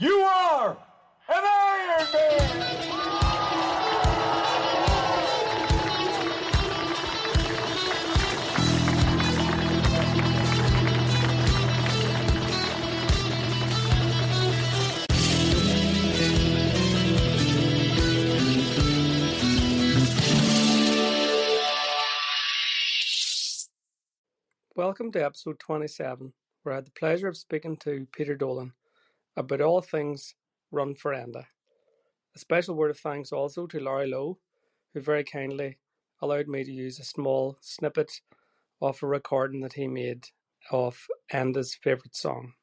You are an Iron Man! Welcome to episode 27, where I had the pleasure of speaking to Peter Dolan about all things Run For Enda. A special word of thanks also to Laurie Lowe, who very kindly allowed me to use a small snippet of a recording that he made of Enda's favourite song.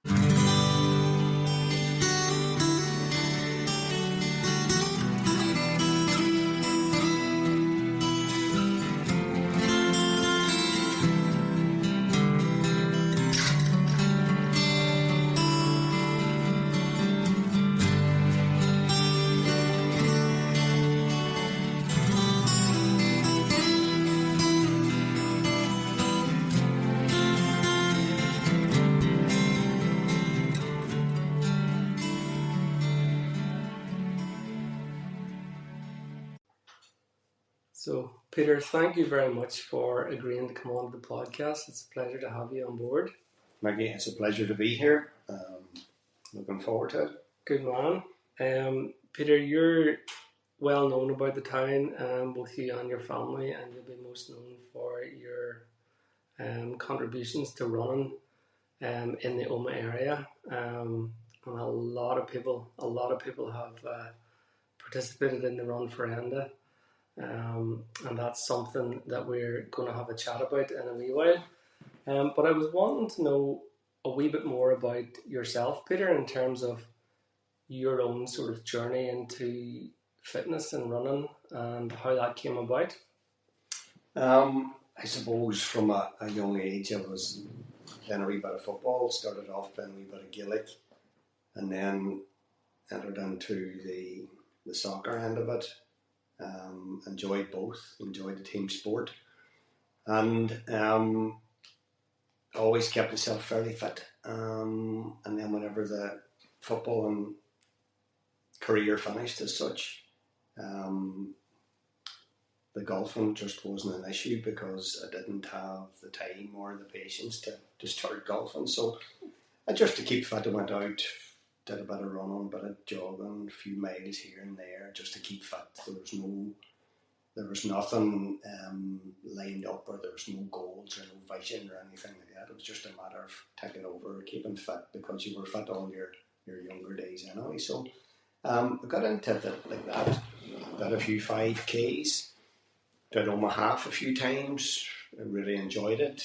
So, Peter, thank you very much for agreeing to come on to the podcast. It's a pleasure to have you on board. Maggie, it's a pleasure to be here. Looking forward to it. Good man. Peter, you're well known about the town, both you and your family, and you'll be most known for your contributions to running in the Oma area. And a lot of people have participated in the Run For Enda. And that's something that we're going to have a chat about in a wee while. But I was wanting to know a wee bit more about yourself, Peter, in terms of your own sort of journey into fitness and running and how that came about. I suppose from a young age I was playing a wee bit of football, started off playing a wee bit of Gaelic and then entered into the soccer end of it. Enjoyed both, enjoyed the team sport, and always kept myself fairly fit. And then whenever the football and career finished as such, the golfing just wasn't an issue because I didn't have the time or the patience to start golfing. So just to keep fit, I went out, did a bit of running, a bit of jogging, a few miles here and there, just to keep fit. There was nothing lined up, or there was no goals or no vision or anything like that. It was just a matter of taking over, keeping fit, because you were fit all your younger days anyway. So I got into it like that. Did a few 5Ks, did Oma half a few times. I really enjoyed it,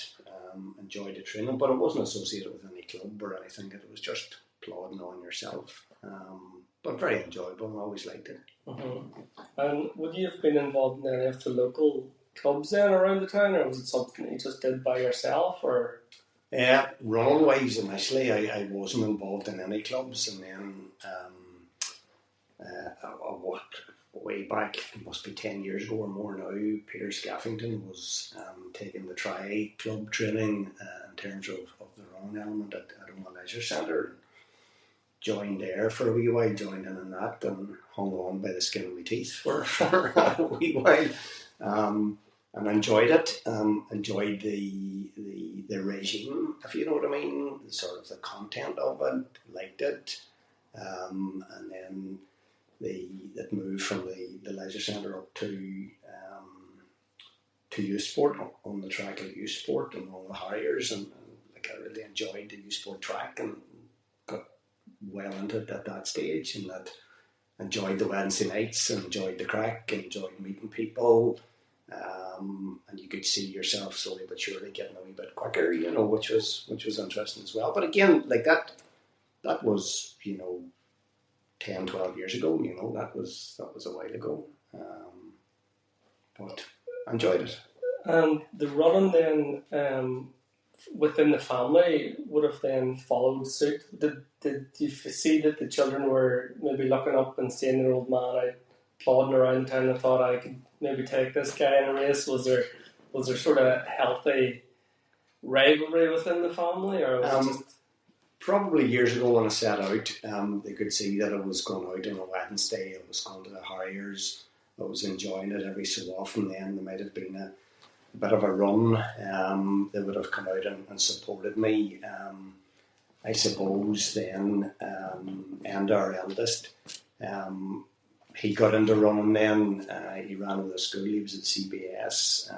enjoyed the training, but it wasn't associated with any club or anything. It was just plodding on yourself, but very enjoyable. I always liked it. Mm-hmm. And would you have been involved in any of the local clubs then around the town, or was it something you just did by yourself? Or running wise, initially I wasn't involved in any clubs, and then I worked way back, it must be 10 years ago or more now. Peter Scaffington was taking the club training in terms of the running element at Oma Leisure Centre. Joined there for a wee while, joined in that, and hung on by the skin of my teeth for a wee while, and enjoyed it. Enjoyed the regime, if you know what I mean, sort of the content of it. Liked it, and then that moved from the leisure centre up to youth sport, on the track of youth sport and all the Harriers, and like I really enjoyed the youth sport track and got well into it at that stage, and that enjoyed the Wednesday nights, enjoyed the crack, enjoyed meeting people, and you could see yourself slowly but surely getting a wee bit quicker, which was interesting as well. But again, like that was 10, 12 years ago, that was a while ago, but I enjoyed it. And the running then within the family would have then followed suit. Did you see that the children were maybe looking up and seeing their old man out plodding around town and thought, I could maybe take this guy in a race? Was there sort of healthy rivalry within the family, or was it just... probably years ago when I set out, they could see that I was going out on a Wednesday, I was going to the Harriers, I was enjoying it every so often. Then there might have been a bit of a run, they would have come out and supported me. I suppose then Enda, our eldest, he got into running then. He ran with the school, he was at CBS,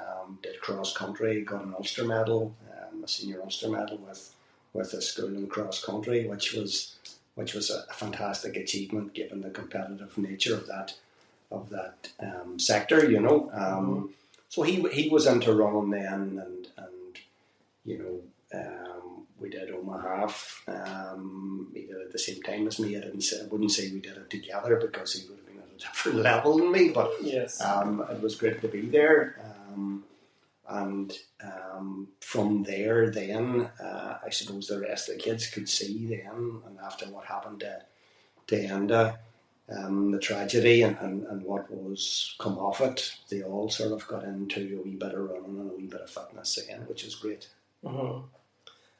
did cross country, got an Ulster medal, a senior Ulster medal with the school in cross country, which was a fantastic achievement given the competitive nature of that sector, you know. So he was into running then, and you know, we did Omaha. He did it at the same time as me. I wouldn't say we did it together because he would have been at a different level than me, but yes, it was great to be there. And from there, then I suppose the rest of the kids could see then, and after what happened to Enda, the tragedy and what was come off it, they all sort of got into a wee bit of running and a wee bit of fitness again, which is great.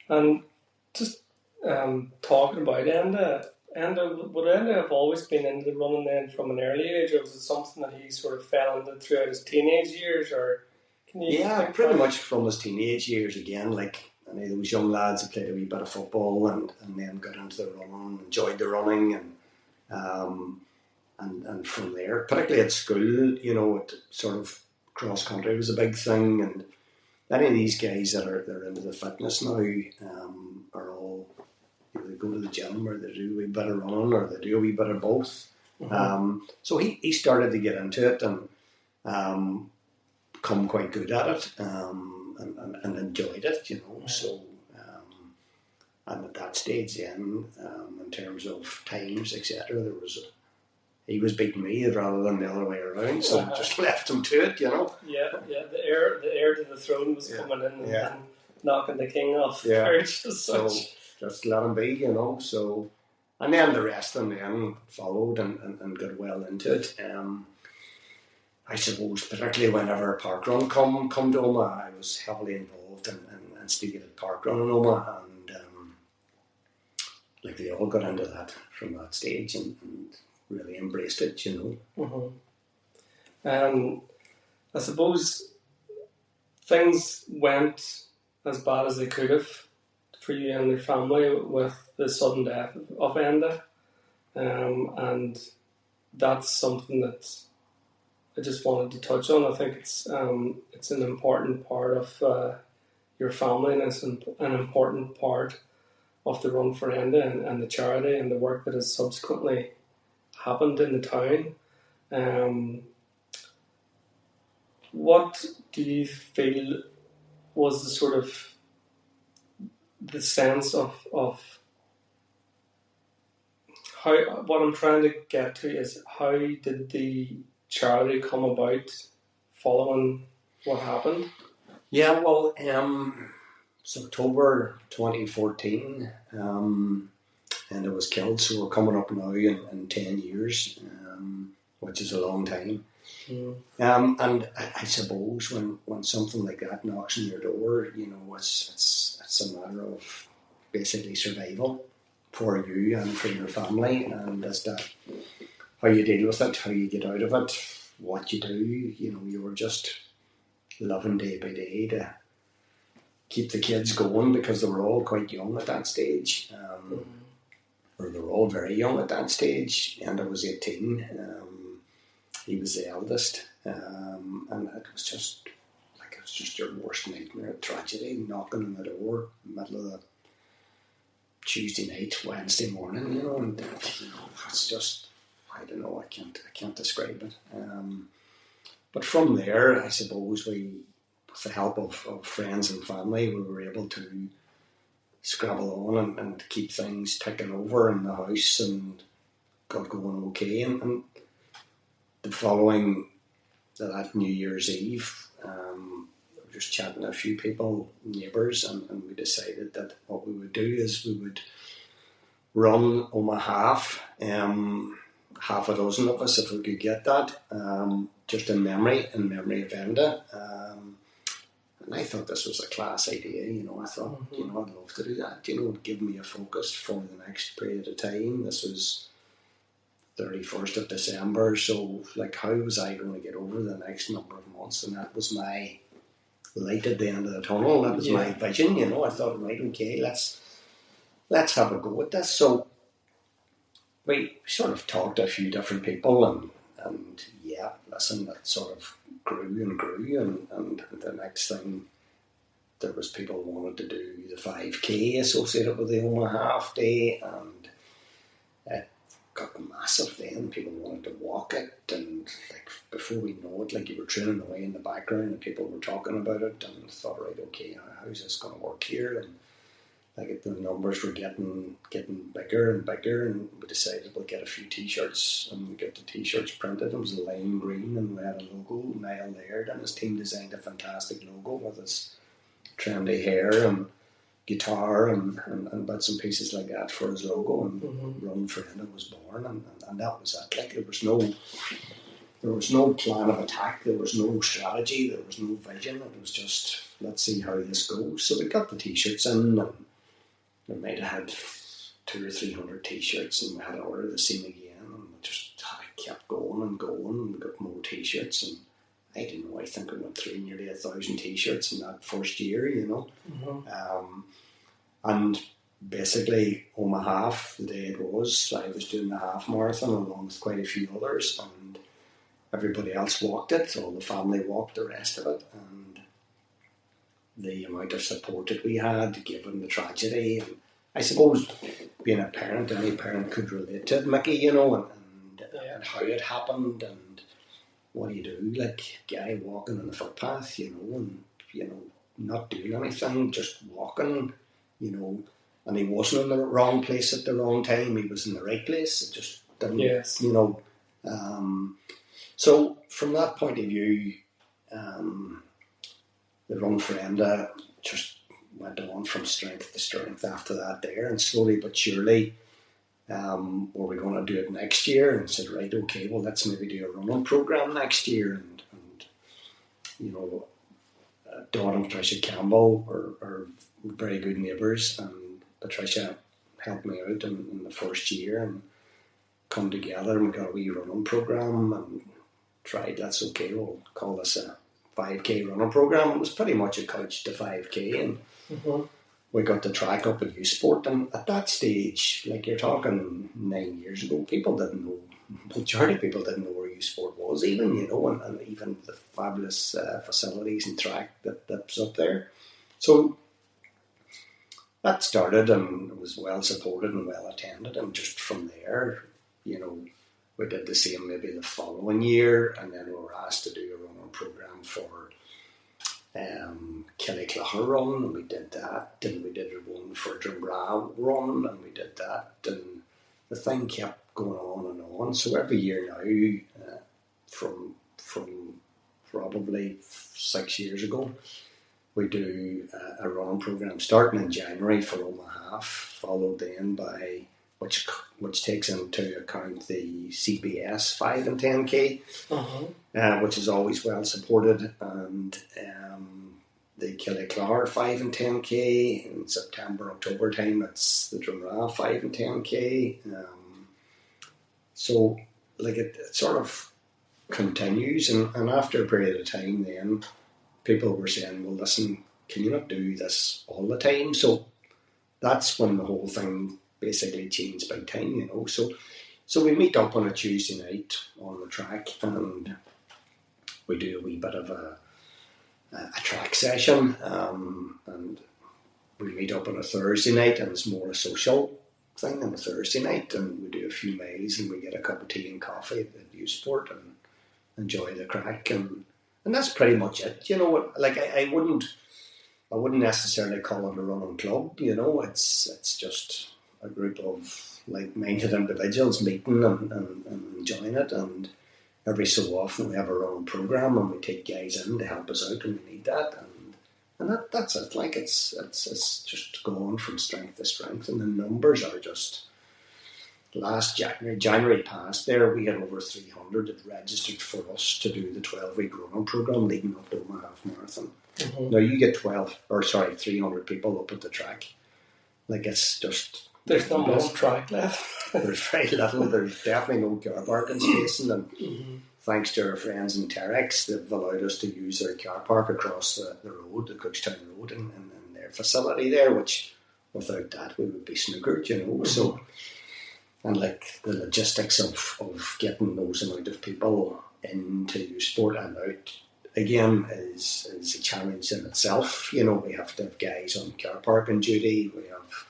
And just talking about Enda, would Enda have always been into the running then from an early age, or was it something that he sort of fell into throughout his teenage years, or can you? Yeah, pretty much from his teenage years again. Like any of those young lads who played a wee bit of football and then got into the running, enjoyed the running, and from there, particularly at school, you know, it sort of cross country was a big thing, and any of these guys they're into the fitness now are all either go to the gym or they do a wee bit of running or they do a wee bit of both. So he started to get into it and come quite good at it and enjoyed it, you know. So and at that stage then, in terms of times, etc., he was beating me rather than the other way around, so I just left him to it, you know. Yeah, the heir to the throne was coming in and knocking the king off perch as such. So just let him be, you know. So, and then the rest of them then followed and got well into it. I suppose particularly whenever parkrun come to Oma, I was heavily involved in speaking at parkrun in Oma, and like they all got into that from that stage and really embraced it, you know. I suppose things went as bad as they could have for you and your family with the sudden death of Enda, and that's something that I just wanted to touch on. I think it's an important part of your family, and it's an important part of the Run For Enda and the charity and the work that has subsequently happened in the town. What do you feel was the sort of the sense of how, what I'm trying to get to is how did the charity come about following what happened? Yeah, well, it's October 2014, and it was killed, so we're coming up now in 10 years, which is a long time. And I suppose when something like that knocks on your door, you know, it's a matter of basically survival for you and for your family, and as to how you deal with it, how you get out of it, what you do. You know, you were just living day by day to keep the kids going because they were all quite young at that stage. Or they were all very young at that stage, and I was 18. He was the eldest, and it was just your worst nightmare, tragedy, knocking on the door in the middle of the Tuesday night, Wednesday morning, you know, and you know, it's just, I don't know, I can't describe it. But from there, I suppose with the help of friends and family, we were able to scrabble on and keep things ticking over in the house and got going okay. And the following that New Year's Eve, we were just chatting to a few people, neighbours, and we decided that what we would do is we would run Omaha, half a dozen of us if we could get that, just in memory of Enda. And I thought this was a class idea, you know. I thought, you know, I'd love to do that, you know, it'd give me a focus for the next period of time. This was 31st of December, so like how was I going to get over the next number of months? And that was my light at the end of the tunnel. That was my vision, you know. I thought, right, okay, let's have a go at this. So we sort of talked to a few different people, and yeah, listen, that sort of grew and grew, and the next thing, there was people who wanted to do the 5K associated with the Omaha half day, and it got massive then. People wanted to walk it, and like before we know it, like you were training away in the background and people were talking about it, and thought, right, okay, how's this going to work here? And like the numbers were getting bigger and bigger, and we decided we'll get a few t-shirts, and we got the t-shirts printed. It was a lime green, and we had a logo. Niall Laird and his team designed a fantastic logo with his trendy hair and guitar and bits and pieces like that for his logo, and Run For Enda was born, and that was it. Like there was no plan of attack, there was no strategy, there was no vision. It was just, let's see how this goes. So we got the t-shirts in, and we might have had 200 or 300 t-shirts, and we had to order the same again, and we just kept going and going, and we got more t-shirts, and I don't know, I think we went through nearly 1,000 t-shirts in that first year, you know. And basically Omaha, the day it was, I was doing the half marathon along with quite a few others, and everybody else walked it, all the family walked the rest of it, and the amount of support that we had given the tragedy, and I suppose being a parent, any parent could relate to it, Mickey, you know, and how it happened, and what do you do, like guy walking on the footpath, you know, and you know, not doing anything, just walking, you know, and he wasn't in the wrong place at the wrong time, he was in the right place, it just didn't, you know. So from that point of view, the Run For Enda just went on from strength to strength after that there, and slowly but surely, were we going to do it next year? And said, right, okay, well, let's maybe do a running program next year. And you know, Dawn and Patricia Campbell are very good neighbours, and Patricia helped me out in the first year, and come together, and we got a wee running program, and tried, that's okay, we'll call this a 5K running program. It was pretty much a couch to 5K, and we got the track up at U Sport, and at that stage, like you're talking 9 years ago, people didn't know, majority of people didn't know where U Sport was even, you know, and even the fabulous facilities and track that's up there. So that started, and it was well supported and well attended, and just from there, you know, we did the same maybe the following year, and then we were asked to do a running program for Killyclough Run, and we did that, and we did one for Drumra Run, and we did that, and the thing kept going on and on. So every year now, from probably 6 years ago, we do a running program starting in January for Omaha, followed then by which takes into account the CBS 5 and 10K, which is always well supported, and the Killyclough 5 and 10K in September, October time. It's the Drumra 5 and 10K. So like it sort of continues, and after a period of time, then people were saying, well, listen, can you not do this all the time? So that's when the whole thing basically changed big time, you know. So we meet up on a Tuesday night on the track, and we do a wee bit of a track session, and we meet up on a Thursday night, and it's more a social thing on a Thursday night, and we do a few miles, and we get a cup of tea and coffee at U Sport and enjoy the crack, and that's pretty much it, you know. Like I wouldn't necessarily call it a running club, you know. It's just a group of like-minded individuals meeting and enjoying it, and every so often we have a running program, and we take guys in to help us out when we need that, and that's it. Like it's just going from strength to strength, and the numbers are just last January past there, we had over 300 that registered for us to do the 12-week running programme leading up to my half marathon. Mm-hmm. Now you get 300 people up at the track. Like, it's just... There's not much track left. There's very little. There's definitely no car parking space, and thanks to our friends in Terex, they've allowed us to use their car park across the road, the Cookstown Road, in their facility there, which without that we would be snookered, you know. So, and like the logistics of getting those amount of people into youth sport and out again is a challenge in itself. You know, we have to have guys on car parking duty, we have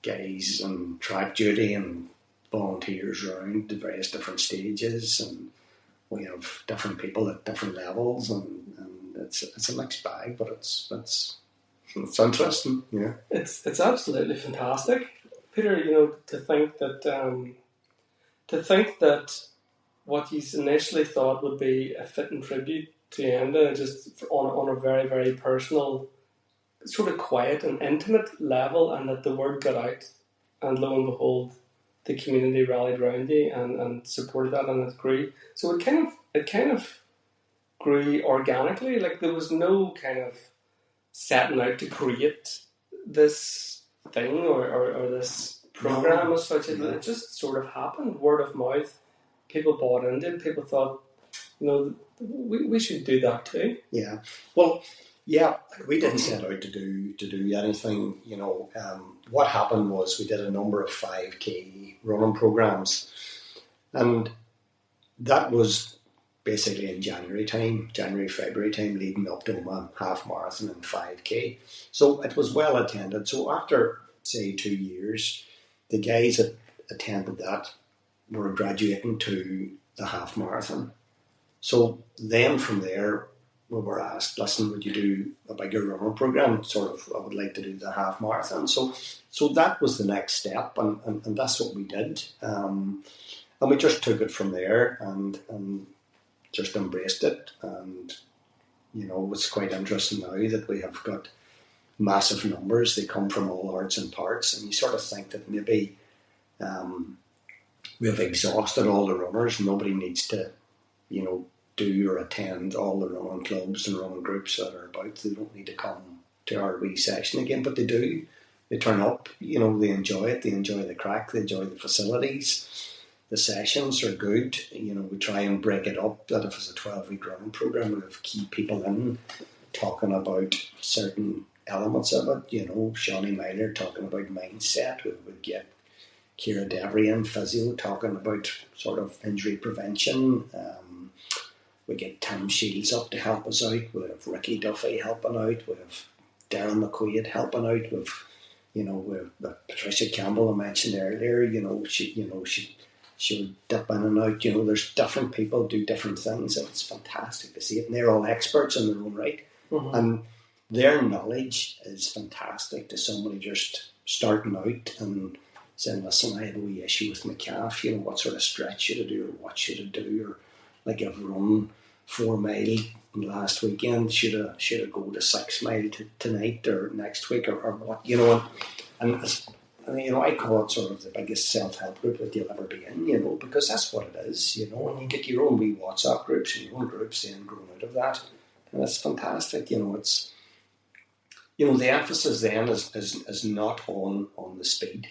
guys on track duty and volunteers around the various different stages, and we have different people at different levels, and it's a mixed bag, but it's interesting. Yeah, it's absolutely fantastic, Peter. You know, to think that what you initially thought would be a fitting tribute to Enda, just on a very, very personal, sort of quiet and intimate level, and that the word got out, and lo and behold, the community rallied around you and supported that, and it grew. So it kind of grew organically. Like, there was no kind of setting out to create this thing or this program as such. It just sort of happened, word of mouth. People bought into it. People thought, you know, we should do that too. Yeah. Well, yeah, we didn't set out to do anything. You know, what happened was we did a number of 5K running programs, and that was basically in January, February time, leading up to my half marathon and 5K. So it was well attended. So after, say, 2 years, the guys that attended that were graduating to the half marathon. So then from there, we were asked, listen, would you do a bigger running program? Sort of, I would like to do the half marathon. So that was the next step, and that's what we did. And we just took it from there and just embraced it. And, you know, it's quite interesting now that we have got massive numbers. They come from all arts and parts, and you sort of think that maybe we've exhausted all the runners. Nobody needs to, you know, do or attend all the running clubs and running groups that are about. They don't need to come to our wee session again, but they do. They turn up, you know, they enjoy it, they enjoy the crack, they enjoy the facilities. The sessions are good. You know, we try and break it up, that if it's a 12-week running program, we have key people in talking about certain elements of it. You know, Shawnee Myler talking about mindset. We would get Ciara Devrian, physio, talking about sort of injury prevention. We get Tim Shields up to help us out. We have Ricky Duffy helping out. We have Darren McQuaid helping out. With Patricia Campbell I mentioned earlier. She would dip in and out. You know, there's different people do different things, and it's fantastic to see it. And they're all experts in their own right, and their knowledge is fantastic to somebody just starting out and saying, "Listen, I have a wee issue with my calf. You know, what sort of stretch should I do, or what should I do, or like I've run 4 mile last weekend. Should I go to 6 mile tonight or next week or what? You know, and you know, I call it sort of the biggest self-help group that you'll ever be in. You know, because that's what it is. You know, and you get your own wee WhatsApp groups and your own groups then growing out of that, and it's fantastic. You know, it's, you know, the emphasis then is not on the speed.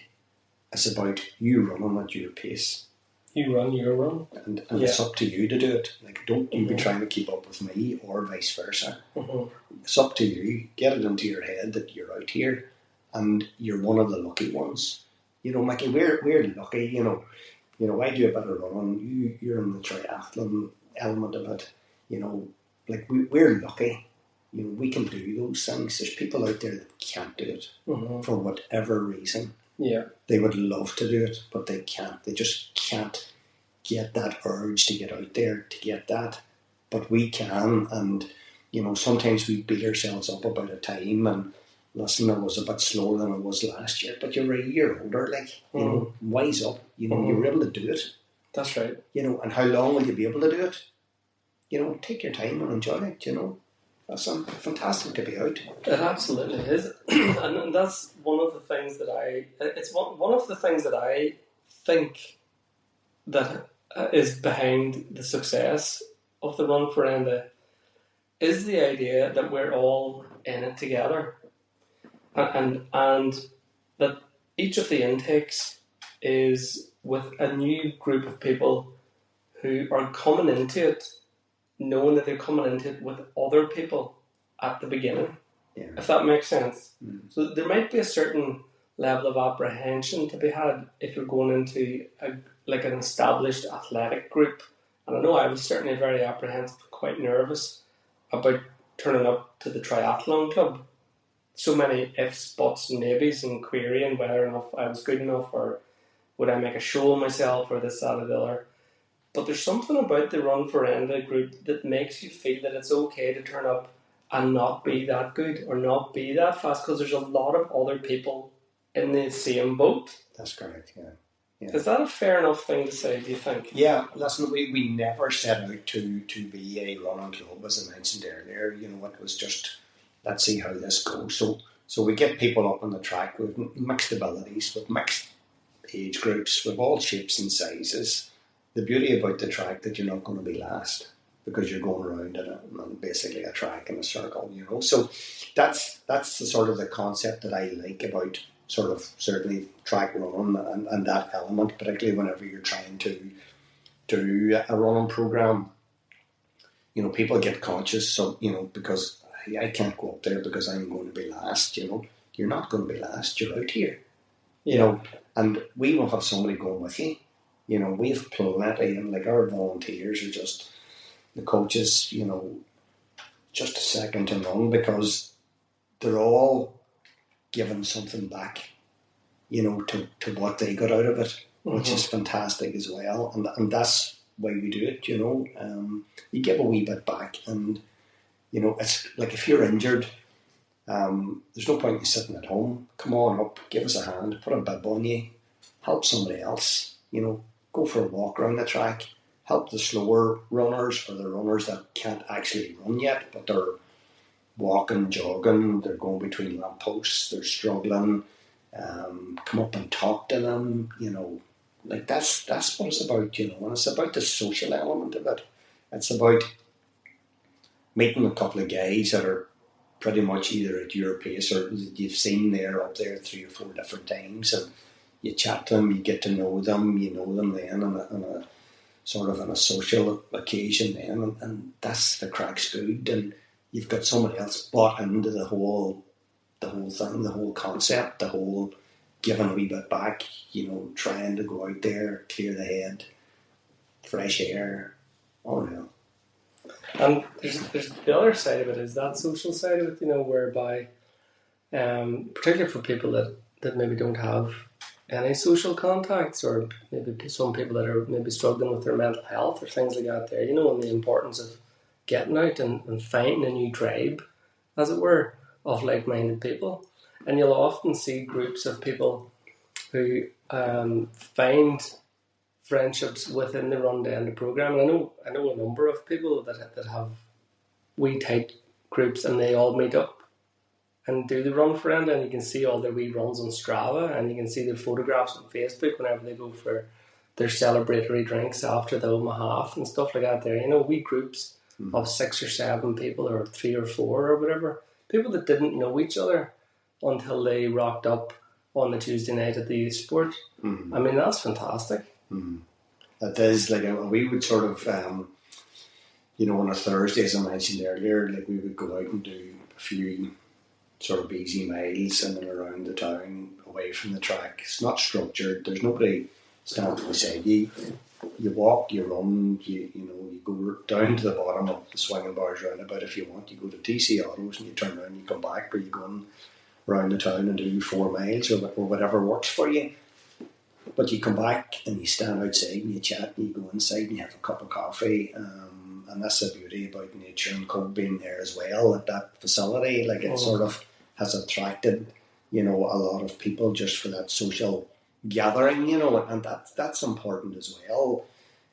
It's about you running at your pace. You run your run. And it's up to you to do it. Like, don't you be trying to keep up with me or vice versa. It's up to you. Get it into your head that you're out here and you're one of the lucky ones. You know, Mickey, we're lucky, you know. You know, I do a bit of running. You're in the triathlon element of it. You know, like we're lucky. You know, we can do those things. There's people out there that can't do it for whatever reason. Yeah. They would love to do it, but they can't. They just can't get that urge to get out there, to get that. But we can, and, you know, sometimes we beat ourselves up about a time, and listen, I was a bit slower than I was last year, but you're a year older, like, you know, wise up. You know, you're able to do it. That's right. You know, and how long will you be able to do it? You know, take your time and enjoy it, you know. That's fantastic to be out. It absolutely is. And that's one of the things that one of the things that I think that is behind the success of the Run For Enda is the idea that we're all in it together, and that each of the intakes is with a new group of people who are coming into it knowing that they're coming into it with other people at the beginning. Yeah. If that makes sense. Mm. So there might be a certain level of apprehension to be had if you're going into an established athletic group. And I know I was certainly very apprehensive, quite nervous about turning up to the triathlon club. So many ifs, buts and maybes, and querying whether or not I was good enough, or would I make a show of myself, or this, that or the other. But there's something about the Run For Enda group that makes you feel that it's okay to turn up and not be that good or not be that fast, because there's a lot of other people in the same boat. That's correct, yeah. Is that a fair enough thing to say, do you think? Yeah, listen, we never set out to be a running club, as I mentioned earlier. You know, it was just, let's see how this goes. So we get people up on the track with mixed abilities, with mixed age groups, with all shapes and sizes. The beauty about the track that you're not going to be last, because you're going around in basically a track in a circle, you know. So that's the sort of the concept that I like about sort of certainly track running and that element, particularly whenever you're trying to do a running program. You know, people get conscious, so, you know, because I can't go up there because I'm going to be last, you know. You're not going to be last, you're out here. You know, and we will have somebody going with you. You know, we have plenty, and like our volunteers are just, the coaches, you know, just a second to none, because they're all giving something back, you know, to what they got out of it, which is fantastic as well. And that's why we do it, you know. You give a wee bit back, and, you know, it's like if you're injured, there's no point in you sitting at home. Come on up, give us a hand, put a bib on you, help somebody else, you know, go for a walk around the track, help the slower runners, or the runners that can't actually run yet, but they're walking, jogging, they're going between lampposts, they're struggling. Come up and talk to them, you know. Like that's what it's about, you know, and it's about the social element of it. It's about meeting a couple of guys that are pretty much either at your pace or that you've seen there up there 3 or 4 different times, and you chat to them, you get to know them, you know them then on a sort of on a social occasion then, and that's the crack's good, and you've got somebody else bought into the whole thing, the whole concept, the whole giving a wee bit back, you know, trying to go out there, clear the head, fresh air, unreal. And there's the other side of it, is that social side of it, you know, whereby, particularly for people that maybe don't have any social contacts, or maybe some people that are maybe struggling with their mental health or things like that there, you know, and the importance of getting out and finding a new tribe, as it were, of like-minded people. And you'll often see groups of people who find friendships within the Run To Enda program. And I know a number of people that have wee tight groups, and they all meet up and do the Run For Enda, and you can see all their wee runs on Strava, and you can see their photographs on Facebook whenever they go for their celebratory drinks after the Omaha half and stuff like that there. You know, wee groups of 6 or 7 people, or 3 or 4 or whatever. People that didn't know each other until they rocked up on the Tuesday night at the youth sport. I mean, that's fantastic. That is, like, we would sort of, you know, on a Thursday, as I mentioned earlier, like we would go out and do a few sort of easy miles in and around the town, away from the track. It's not structured. There's nobody standing beside you. You walk, you run, you know, you go down to the bottom of the swinging bars roundabout if you want. You go to TC Autos and you turn around and you come back, or you go around the town and do 4 miles or whatever works for you. But you come back and you stand outside and you chat, and you go inside and you have a cup of coffee. And that's the beauty about nature and Cove being there as well at that facility. Like, it sort of has attracted, you know, a lot of people just for that social gathering, you know, and that's important as well.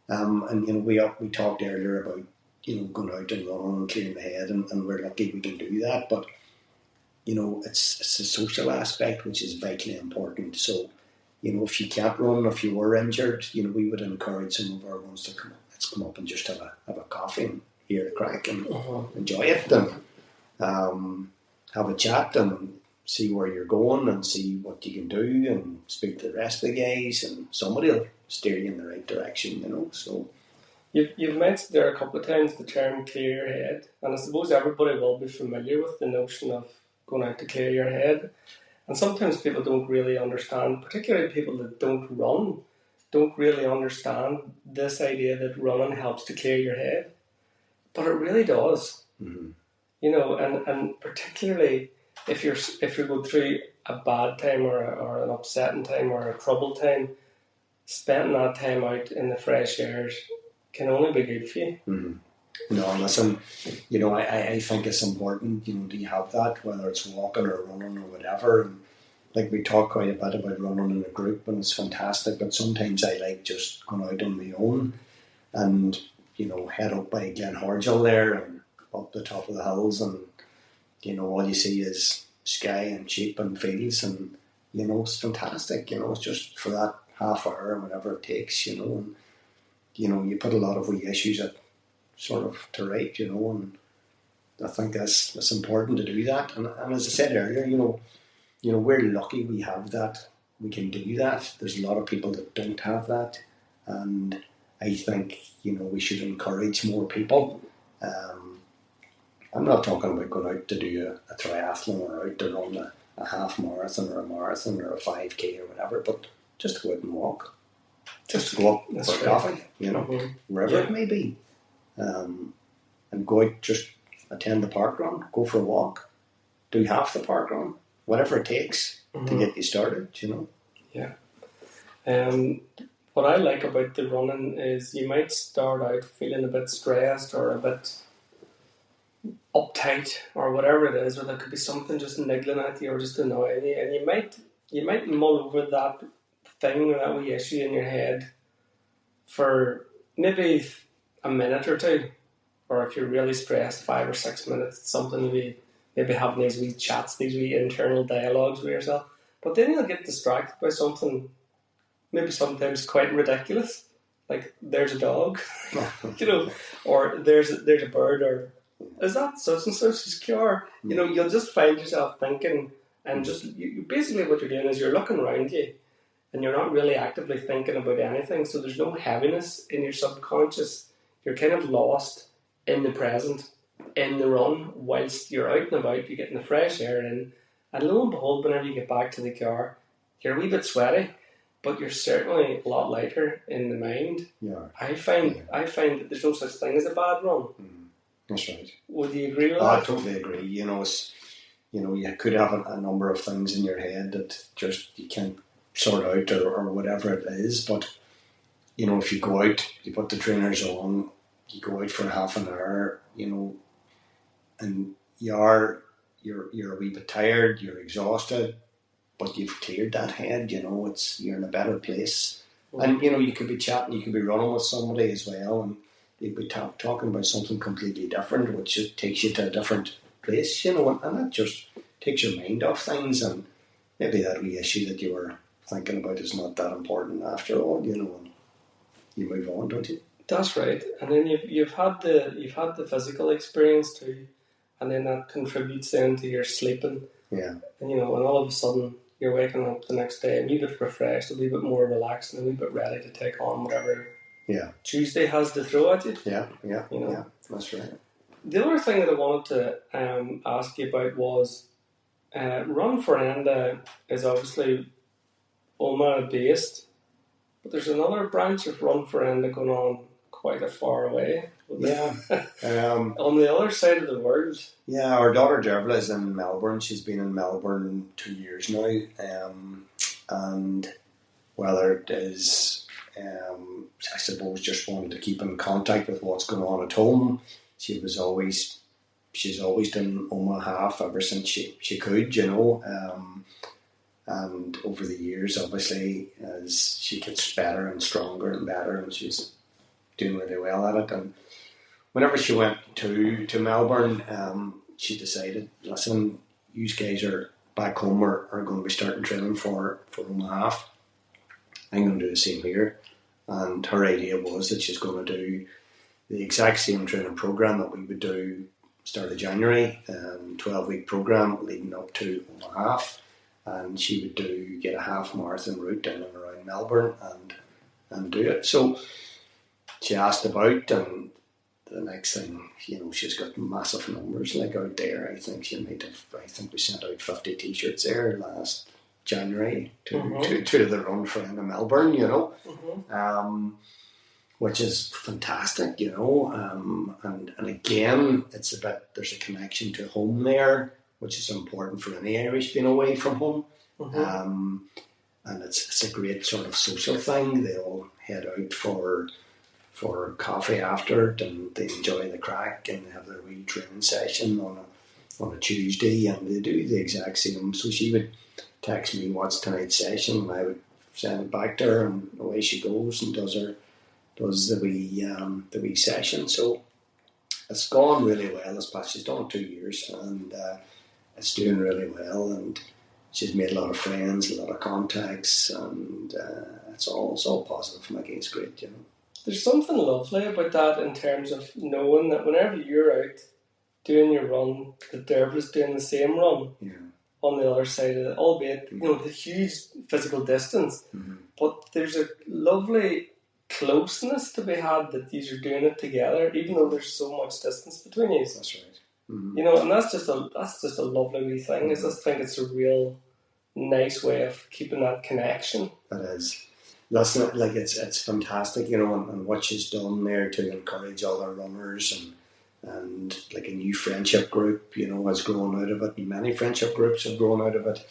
And you know, we talked earlier about, you know, going out and running and clearing the head, and we're lucky we can do that. But, you know, it's a social aspect which is vitally important. So if you can't run, if you were injured, we would encourage some of our ones to come up and just have a coffee and hear the crack and enjoy it, and have a chat and see where you're going and see what you can do and speak to the rest of the guys, and somebody will steer you in the right direction, so. You've mentioned there a couple of times the term clear your head, and I suppose everybody will be familiar with the notion of going out to clear your head. And sometimes people don't really understand, particularly people that don't run, don't really understand this idea that running helps to clear your head. But it really does. Mm-hmm. And particularly if you're going through a bad time or an upsetting time or a troubled time, spending that time out in the fresh air can only be good for you. Mm-hmm. No, listen, I think it's important, do you have that, whether it's walking or running or whatever. And like we talk quite a bit about running in a group, and it's fantastic, but sometimes I like just going out on my own and, head up by Glenhorgel there and up the top of the hills, and, all you see is sky and sheep and fields, and, it's fantastic, it's just for that half hour or whatever it takes, and, you put a lot of wee issues at sort of to right, and I think that's important to do that. And as I said earlier, we're lucky we have that. We can do that. There's a lot of people that don't have that, and I think we should encourage more people. I'm not talking about going out to do a triathlon or out to run a half marathon or a marathon or a 5K or whatever, but just go out and walk. Just go up for coffee, wherever it may be. And go out, just attend the park run, go for a walk, do half the park run, whatever it takes to get you started, Yeah. What I like about the running is you might start out feeling a bit stressed or a bit uptight or whatever it is, or there could be something just niggling at you or just annoying you, and you might mull over that thing or that wee issue in your head for maybe a minute or two, or if you're really stressed, 5 or 6 minutes, something to be maybe having these wee chats, these wee internal dialogues with yourself. But then you'll get distracted by something maybe sometimes quite ridiculous, like there's a dog, or there's a bird, or is that such and such's car? You'll just find yourself thinking, and just you basically what you're doing is you're looking around you, and you're not really actively thinking about anything. So there's no heaviness in your subconscious. You're kind of lost in the present, in the run, whilst you're out and about, you're getting the fresh air in, and lo and behold, whenever you get back to the car, you're a wee bit sweaty, but you're certainly a lot lighter in the mind. Yeah. I find that there's no such thing as a bad run. That's right. Would you agree with that? I totally agree. You could have a number of things in your head that just you can't sort out or whatever it is, but if you go out, you put the trainers on, you go out for half an hour, and you're a wee bit tired, you're exhausted, but you've cleared that head, you're in a better place. And you could be chatting, you could be running with somebody as well, and they'd be talking about something completely different, which just takes you to a different place, and that just takes your mind off things, and maybe that wee issue that you were thinking about is not that important after all, and you move on, don't you? That's right. And then you've had the physical experience too, and then that contributes then to your sleeping. Yeah. And and all of a sudden you're waking up the next day a wee bit refreshed, a wee bit more relaxed, and a wee bit ready to take on whatever Tuesday has to throw at you. Yeah, that's right. The other thing that I wanted to ask you about was Run For Enda is obviously Omagh based, but there's another branch of Run For Enda going on quite a far away. Yeah. On the other side of the world. Yeah, our daughter Dervla is in Melbourne. She's been in Melbourne 2 years now. And whether it is, I suppose, just wanting to keep in contact with what's going on at home. She's always done Omagh half ever since she could, and over the years, obviously, as she gets better and stronger and better, and she's doing really well at it. And whenever she went to Melbourne, she decided, listen, you guys are back home are going to be starting training for Omagh half. I'm going to do the same here. And her idea was that she's going to do the exact same training program that we would do start of January, 12-week program leading up to Omaha, and she would get a half marathon route in and around Melbourne and do it. So she asked about, and the next thing, she's got massive numbers like out there. I think we sent out 50 t-shirts there last January to the Run For Enda Melbourne, which is fantastic, and again, there's a connection to home there, which is important for any Irish being away from home. And it's a great sort of social thing. They all head out for coffee after it, and they enjoy the crack, and they have their wee training session on a Tuesday, and they do the exact same. So she would text me, "What's tonight's session?" and I would send it back to her, and away she goes and does the wee session. So it's gone really well this past. She's done it 2 years, and it's doing really well, and she's made a lot of friends, a lot of contacts, and it's all positive. Maggie, it's great, There's something lovely about that in terms of knowing that whenever you're out doing your run, that Derva's doing the same run on the other side of it, albeit the huge physical distance, but there's a lovely closeness to be had that these are doing it together, even though there's so much distance between you. That's right. And that's just a lovely wee thing. I just think it's a real nice way of keeping that connection. It is. That's not like it's fantastic, and what she's done there to encourage other runners and like a new friendship group, has grown out of it. Many friendship groups have grown out of it.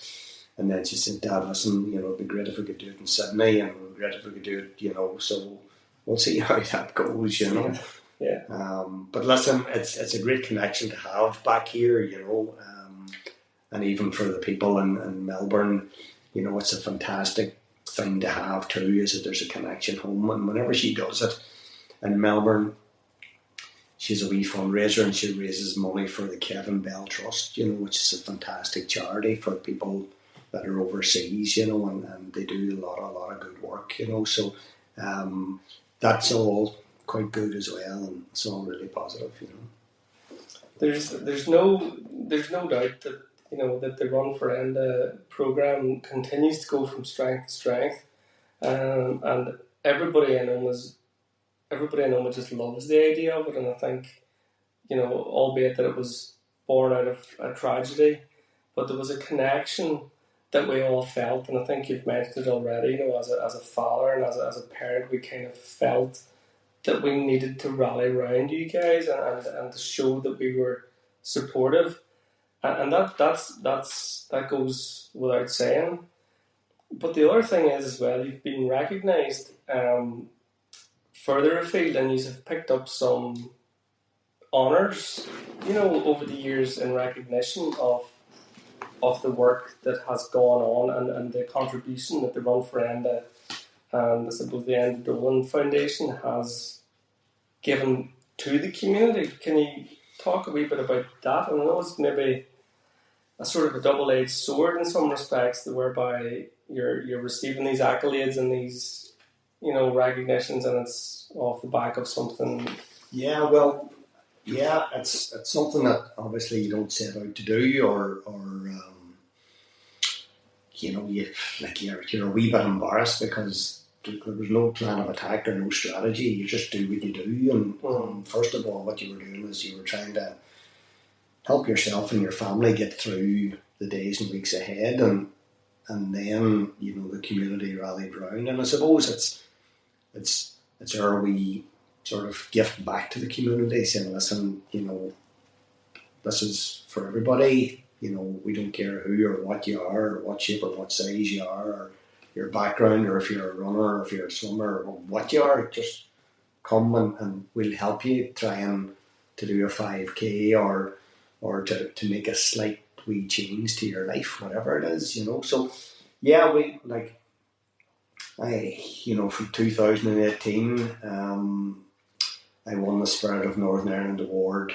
And then she said, "Dad, listen, it'd be great if we could do it in Sydney, and it'd be great if we could do it, so we'll see how that goes, Yeah. But listen, it's a great connection to have back here, and even for the people in Melbourne, it's a fantastic thing to have too, is that there's a connection home. And whenever she does it in Melbourne, she's a wee fundraiser, and she raises money for the Kevin Bell Trust, which is a fantastic charity for people that are overseas, and they do a lot of good work, so that's all quite good as well, and it's all really positive, There's no doubt that that the Run For Enda program continues to go from strength to strength, and everybody I know just loves the idea of it, and I think albeit that it was born out of a tragedy, but there was a connection that we all felt, and I think you've mentioned it already. As a father and as a parent, we kind of felt that we needed to rally around you guys and to show that we were supportive, and that goes without saying. But the other thing is as well, you've been recognised further afield, and you have picked up some honours, over the years in recognition of the work that has gone on and the contribution that the Run For Enda and I suppose the Peter Dolan Foundation has given to the community. Can you talk a wee bit about that? I know it's maybe a sort of a double-edged sword in some respects, whereby you're receiving these accolades and these recognitions, and it's off the back of something. It's something that obviously you don't set out to do, or you're a wee bit embarrassed because there was no plan of attack or no strategy. You just do what you do, and first of all, what you were doing is you were trying to help yourself and your family get through the days and weeks ahead, and then the community rallied round, and I suppose it's our wee sort of gift back to the community, saying, listen, this is for everybody. We don't care who or what you are, or what shape or what size you are, or your background, or if you're a runner, or if you're a swimmer, or what you are. Just come and we'll help you trying to do a 5K or to make a slight wee change to your life, whatever it is, So yeah, from 2018, I won the Spirit of Northern Ireland Award.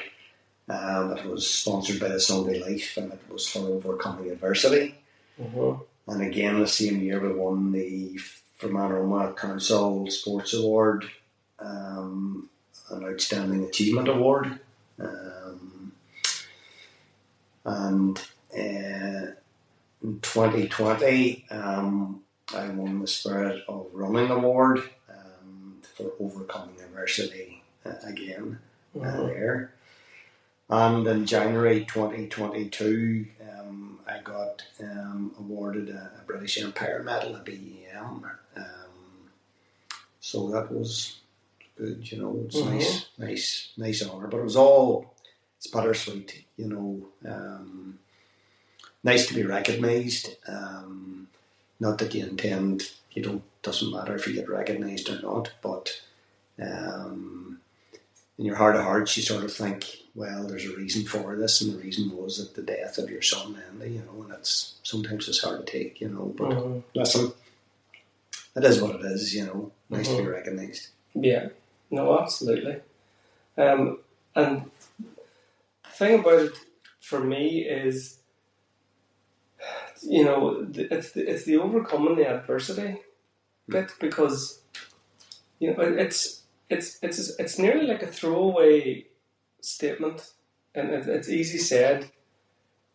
It was sponsored by the Sunday Life, and it was for overcoming adversity. And again, the same year we won the for Manoroma Council Sports Award, an Outstanding Achievement Award, and in 2020 I won the Spirit of Running Award for overcoming adversity again there. And in January 2022 I got awarded a British Empire Medal at BEM. So that was good, it's nice honour, but it's bittersweet, nice to be recognised, not that you intend, doesn't matter if you get recognised or not, but in your heart of hearts you sort of think, well, there's a reason for this, and the reason was at the death of your son, Enda, and sometimes it's hard to take, but listen, it is what it is, nice to be recognised. Yeah, no, absolutely. And the thing about it for me is, it's the overcoming the adversity bit, because it's nearly like a throwaway statement, and it's easy said,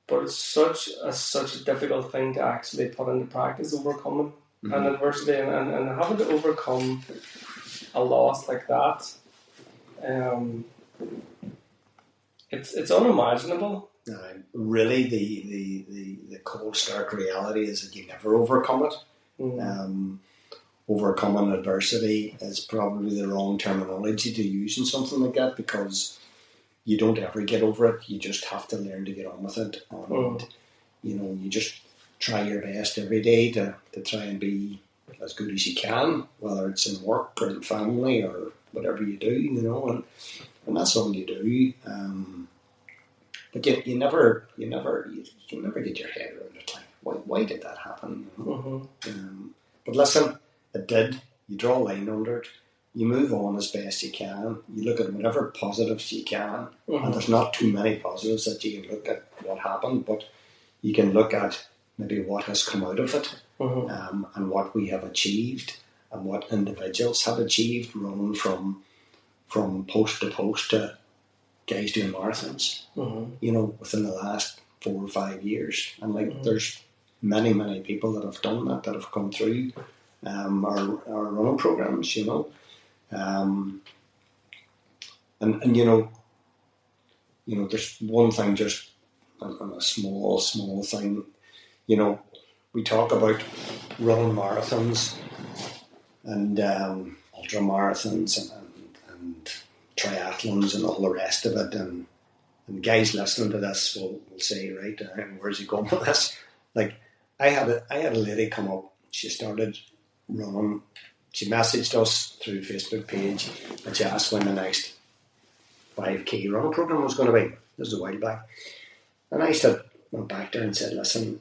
but it's such a difficult thing to actually put into practice, overcoming an adversity, and having to overcome a loss like that. It's unimaginable. Really, the cold stark reality is that you never overcome it. Overcoming adversity is probably the wrong terminology to use in something like that, because you don't ever get over it. You just have to learn to get on with it, and you just try your best every day to try and be as good as you can, whether it's in work or in family or whatever you do, and that's all you do. But you never get your head around it. Like, why did that happen? But listen, it did. You draw a line under it. You move on as best you can. You look at whatever positives you can, and there's not too many positives that you can look at what happened, but you can look at maybe what has come out of it, and what we have achieved, and what individuals have achieved, running from post to post to guys doing marathons, within the last 4 or 5 years. And there's many people that have done that have come through our running programs, and there's one thing, just on a small thing, we talk about running marathons and ultra marathons and triathlons and all the rest of it, and guys listening to this will say, right, where's he going with this? Like, I had a lady come up. She started running. She messaged us through Facebook page, and she asked when the next 5k running program was going to be. This is a while back, and I went back there and said, listen,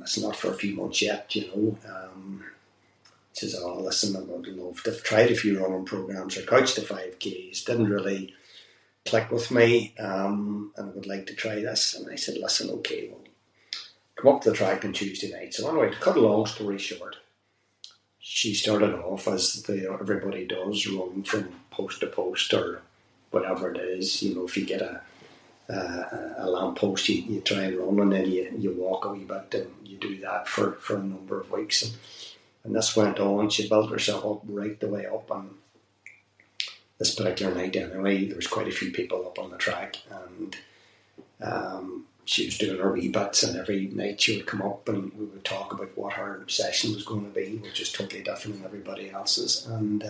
it's not for a few months yet, She says, oh, listen, I would love to. I've tried a few running programs or couch to 5Ks, didn't really click with me, and I would like to try this. And I said, listen, okay, well, come up to the track on Tuesday night. So anyway, to cut a long story short, she started off as everybody does, run from post to post or whatever it is. If you get a lamppost, you try and run, and then you walk a wee bit, and you do that for a number of weeks. And this went on. She built herself up right the way up. And this particular night anyway, there was quite a few people up on the track, and she was doing her wee bits, and every night she would come up and we would talk about what her session was going to be, which is totally different than everybody else's. And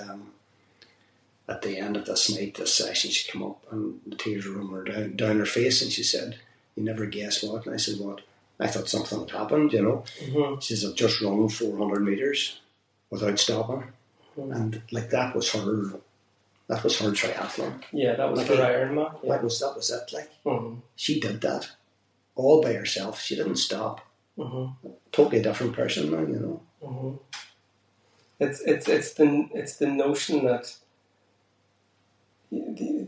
at the end of this night, this session, she came up and the tears were running down her face, and she said, you never guess what? And I said, what? I thought something had happened, She says, I've just run 400 metres without stopping. And that was her triathlon. Yeah, that was her Ironman. Yeah. That was it. She did that all by herself. She didn't stop. Totally different person now, It's the notion that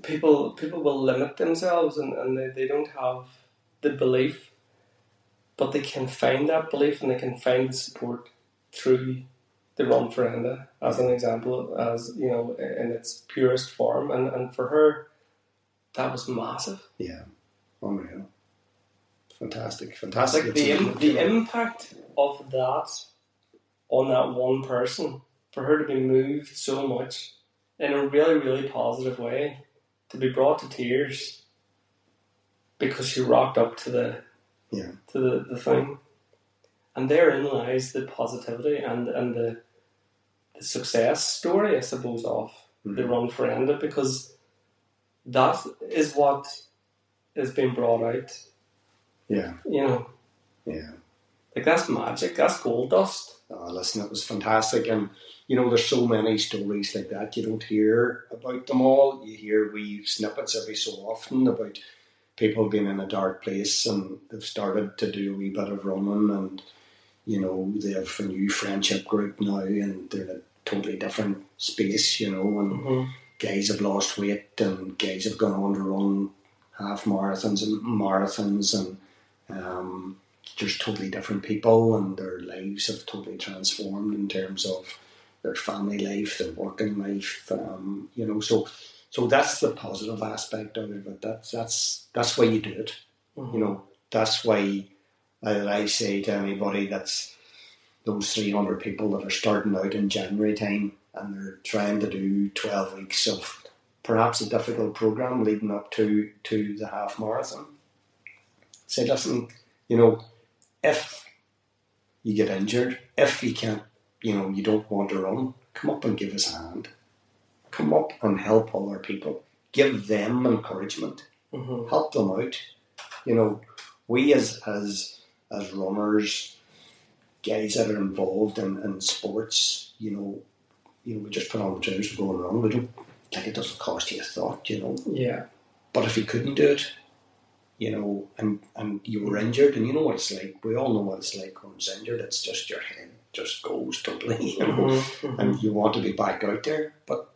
people will limit themselves, and they don't have the belief, but they can find that belief, and they can find the support through the Run For Enda as an example, as you know, in its purest form, and for her, that was massive. Yeah, unreal, fantastic. Like the impact of that on that one person, for her to be moved so much in a really, really positive way, to be brought to tears because she rocked up to the thing, and therein lies the positivity and the success story, I suppose, of the Run For Enda, because that is what is being brought out. Yeah. You know. Yeah. Like, that's magic. That's gold dust. Oh, listen, it was fantastic. And, you know, there's so many stories like that. You don't hear about them all. You hear wee snippets every so often about people being in a dark place and they've started to do a wee bit of running, and, you know, they have a new friendship group now and they're in a totally different space, you know, and guys have lost weight and guys have gone on to run half marathons and just totally different people, and their lives have totally transformed in terms of their family life, their working life, you know. So that's the positive aspect of it. But that's why you do it. You know, that's why I say to anybody that's those 300 people that are starting out in January time and they're trying to do 12 weeks of perhaps a difficult program leading up to the half marathon. Say, listen, you know, if you get injured, if you can't, you know, you don't want to run, come up and give us a hand. Come up and help other people. Give them encouragement. Help them out. You know, we as runners, guys that are involved in sports, you know, we just put on the trainers, we go and run. We don't, like, it doesn't cost you a thought, you know. Yeah. But if you couldn't do it, you know, and you were injured, and you know what it's like. We all know what it's like when it's injured. It's just your head just goes totally, you know, and you want to be back out there. But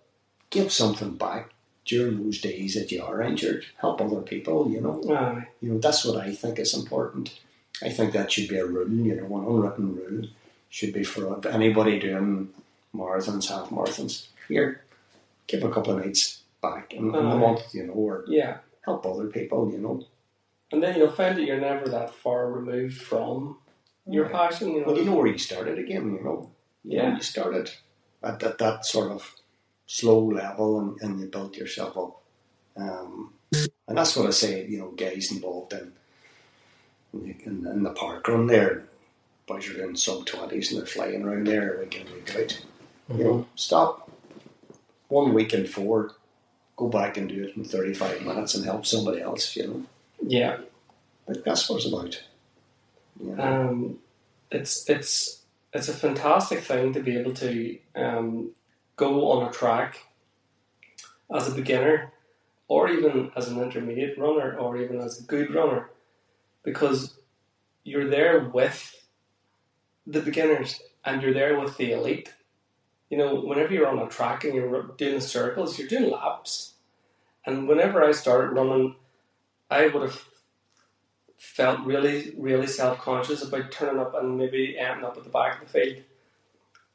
give something back during those days that you are injured. Help other people, you know. You know, that's what I think is important. I think that should be a rule, you know, an unwritten rule should be for anybody doing marathons, half marathons. Here, give a couple of nights back in a month, you know, or help other people, you know. And then you'll find that you're never that far removed from your passion, you know. Well, you know where you started again, you know. You know, you started at that sort of slow level and you built yourself up. And that's what I say, you know, guys involved in the park run there, boys are doing sub-20s and they're flying around there week in, week out. You know, stop 1 week in 4, go back and do it in 35 minutes and help somebody else, you know. Yeah. But that's what it's about. You know? It's a fantastic thing to be able to go on a track as a beginner, or even as an intermediate runner, or even as a good runner, because you're there with the beginners and you're there with the elite. You know, whenever you're on a track and you're doing the circles, you're doing laps. And whenever I started running, I would have felt really, really self-conscious about turning up and maybe ending up at the back of the field.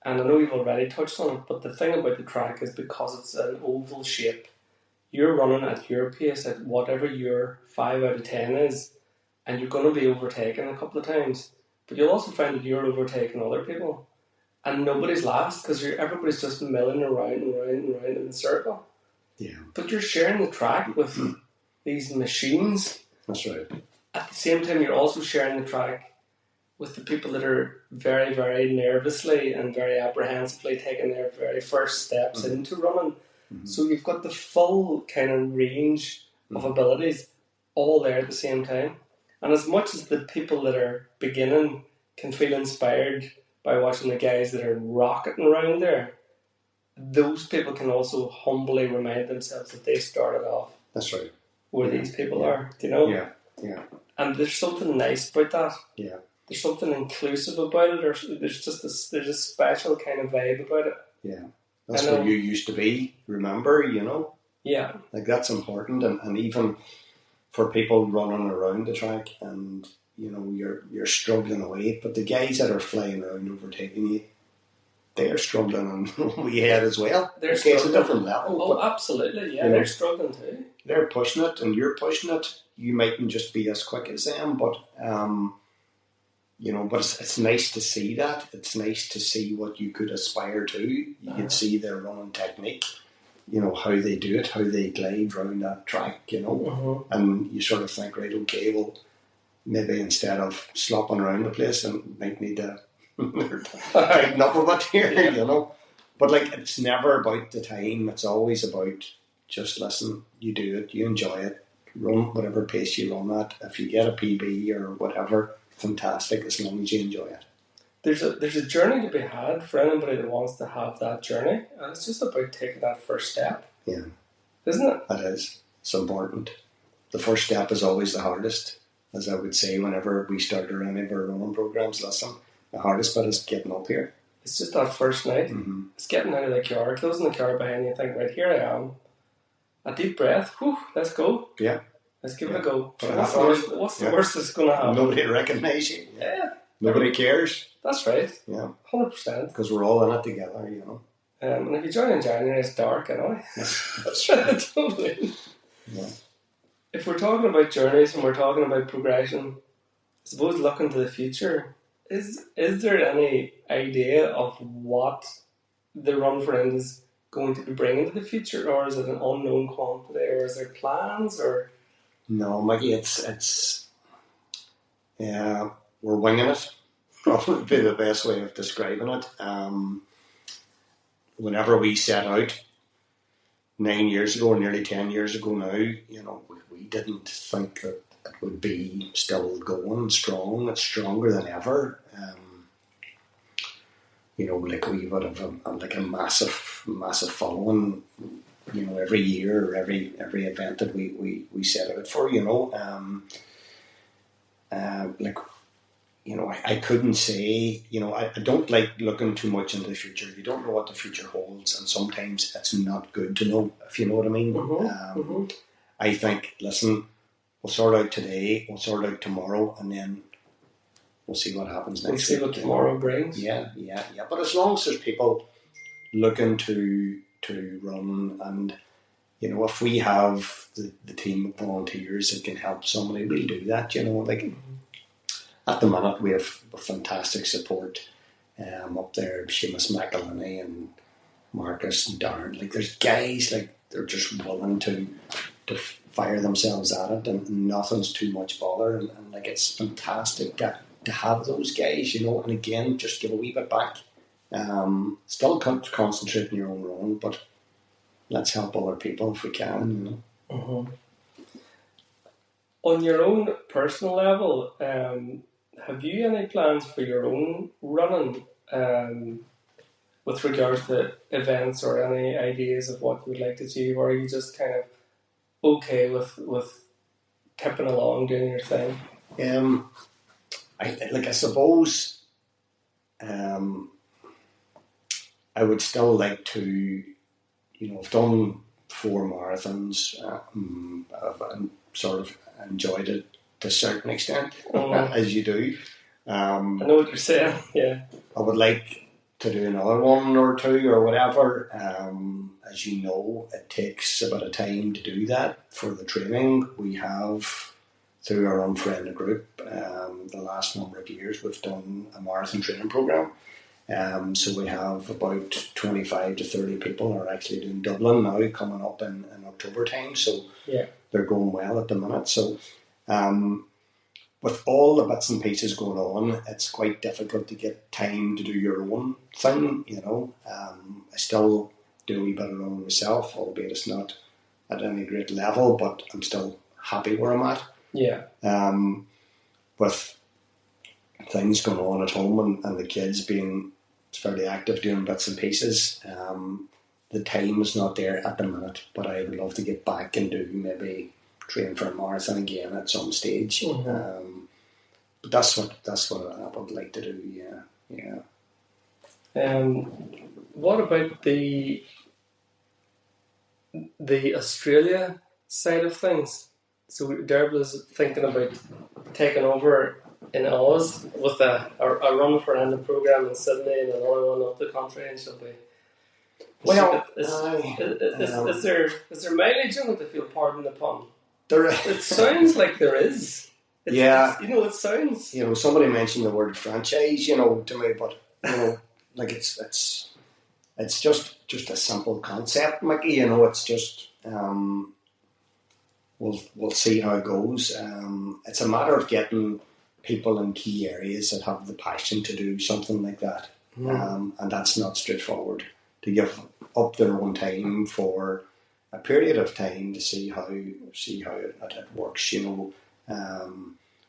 And I know you've already touched on it, but the thing about the track is because it's an oval shape, you're running at your pace at whatever your 5 out of 10 is, and you're going to be overtaken a couple of times. But you'll also find that you're overtaking other people. And nobody's last because everybody's just milling around and round and round in the circle. Yeah. But you're sharing the track with these machines. That's right. At the same time, you're also sharing the track with the people that are very, very nervously and very apprehensively taking their very first steps into running. So you've got the full kind of range of abilities all there at the same time. And as much as the people that are beginning can feel inspired by watching the guys that are rocketing around there, those people can also humbly remind themselves that they started off. That's right. Where these people are, do you know? Yeah, yeah. And there's something nice about that. Yeah. There's something inclusive about it, or there's just there's a special kind of vibe about it. Yeah. That's what you used to be, remember, you know? Yeah. Like, that's important, and even for people running around the track and, you know, you're struggling away, but the guys that are flying around overtaking you, they're struggling and we had as well. They're okay, it's a struggling. different level. Oh, but, absolutely, yeah, you know, they're struggling too. They're pushing it and you're pushing it. You mightn't just be as quick as them, but you know, but it's nice to see that. It's nice to see what you could aspire to. You can see their running technique, you know, how they do it, how they glide around that track, you know. And you sort of think, right, okay, well, maybe instead of slopping around the place, I might need to tighten up a bit here, you know. But like, it's never about the time. It's always about just listen. You do it. You enjoy it. Run whatever pace you run at. If you get a PB or whatever, fantastic. As long as you enjoy it. There's a journey to be had for anybody that wants to have that journey, and it's just about taking that first step. Yeah, isn't it? It is. It's important. The first step is always the hardest, as I would say whenever we start any of our running programs. Listen, the hardest bit is getting up here. It's just that first night. It's getting out of the car, closing the car behind you, and thinking, right, here I am. A deep breath. Whew, let's go. Yeah. Let's give it a go. But what's the worst that's going to happen? Nobody recognises you. Yeah. Nobody cares. That's right. Yeah. 100%. Because we're all in it together, you know. And if you join in January, it's dark, you know. That's right. Totally. Yeah. If we're talking about journeys and we're talking about progression, I suppose looking to the future, is there any idea of what the Run For Enda is going to be bringing to the future, or is it an unknown quantity, or is there plans, or? No, Maggie, it's we're winging it. Probably would be the best way of describing it. Whenever we set out 9 years ago, or nearly 10 years ago now, you know, we didn't think that it would be still going strong. It's stronger than ever. You know, like we would have a massive following, you know, every year or every event that we set out for, you know. Like, you know, I couldn't say, you know, I don't like looking too much into the future. You don't know what the future holds, and sometimes it's not good to know, if you know what I mean. I think, listen, we'll sort out today, we'll sort out tomorrow, and then we'll see what happens next week. We'll see what tomorrow brings. Yeah. But as long as there's people looking to run, and, you know, if we have the team of volunteers that can help somebody, we'll do that, you know, like... At the minute, we have fantastic support up there. Seamus McElhinney and Marcus and Darren. Like, there's guys, like, they're just willing to fire themselves at it, and nothing's too much bother. And like, it's fantastic to have those guys, you know. And again, just give a wee bit back. Still concentrate on your own run, but let's help other people if we can, you know. On your own personal level, have you any plans for your own running with regards to events, or any ideas of what you would like to achieve, or are you just kind of okay with tipping along, doing your thing? I suppose I would still like to, you know, I've done 4 marathons. I've sort of enjoyed it to a certain extent, as you do. I know what you're saying, yeah. I would like to do another 1 or 2 or whatever. As you know, it takes a bit of time to do that for the training. We have, through our Run For Enda group, the last number of years, we've done a marathon training program. So we have about 25 to 30 people are actually doing Dublin now, coming up in October time. So yeah, they're going well at the minute. So with all the bits and pieces going on, it's quite difficult to get time to do your own thing, you know. I still do a wee bit of running myself, albeit it's not at any great level, but I'm still happy where I'm at. Yeah. With things going on at home and the kids being fairly active doing bits and pieces, the time is not there at the minute, but I would love to get back and do maybe train for a marathon again at some stage. But that's what I would like to do. Yeah. What about the Australia side of things? So Derbil is thinking about taking over in Oz with a Run For Enda program in Sydney and another one up the country, and she'll be. Well, Is there mileage in it, if you'll pardon the pun? It sounds like there is. It sounds. Somebody mentioned the word franchise, to me, but like it's just a simple concept, Mickey. It's just we'll see how it goes. It's a matter of getting people in key areas that have the passion to do something like that, and that's not straightforward. To give up their own time for a period of time to see how it works,